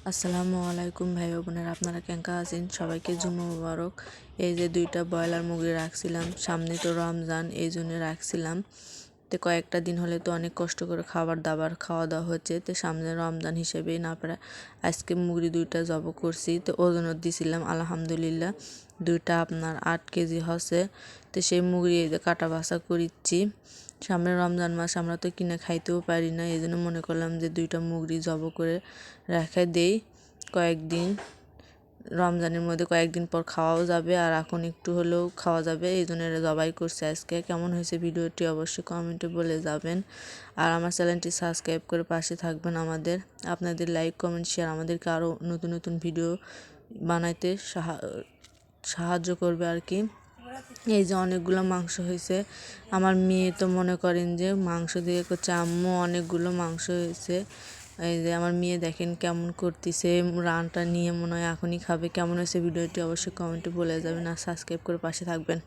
আসসালামু আলাইকুম ভাই ও বোনেরা, আপনারা কেঙ্কা আছেন? সবাইকে জুম্মা মুবারক। এই যে 2টা ব্রয়লার মুরগি রাখছিলাম, সামনে তো রমজান, এই জন্য রাখছিলাম। তো কয়েকটা দিন হলে তো অনেক কষ্ট করে খাবার দাবার খাওয়া দাওয়া হচ্ছে, তো সামনে রমজান হিসেবেই না পারে আজকে মুরগি 2টা জব করছি। তো ওজনও দিছিলাম, আলহামদুলিল্লাহ 2টা আপনার 8 কেজি হচ্ছে। তো সেই মুরগি এই যে কাটা বাছা করিচ্ছি। সামনে রমজান মাস, আমরা তো কিনে খাইতেও পারি না, এই জন্য মনে করলাম যে 2টা মুরগি জব করে রেখে দেই। কয়েকদিন রমজানের মধ্যে কয়েকদিন পর খাওয়াও যাবে, আর এখন একটু হলেও খাওয়া যাবে, এই জন্য জবাই করছে আজকে। কেমন হয়েছে ভিডিওটি অবশ্যই কমেন্টে বলে যাবেন, আর আমার চ্যানেলটি সাবস্ক্রাইব করে পাশে থাকবেন আমাদের। আপনাদের লাইক কমেন্ট শেয়ার আমাদেরকে আরও নতুন নতুন ভিডিও বানাইতে সাহায্য করবে আর কি। এই যে অনেকগুলো মাংস হয়েছে, আমার মেয়ে তো মনে করেন যে মাংস দিয়ে করছে, আম্মু অনেকগুলো মাংস হয়েছে। এই যে আমার মেয়ে দেখেন কেমন করতেছে, রানটা নিয়ে মনে হয় এখনই খাবে। কেমন হয়েছে ভিডিওটি অবশ্যই কমেন্টে বলে যাবেন, আর সাবস্ক্রাইব করে পাশে থাকবেন।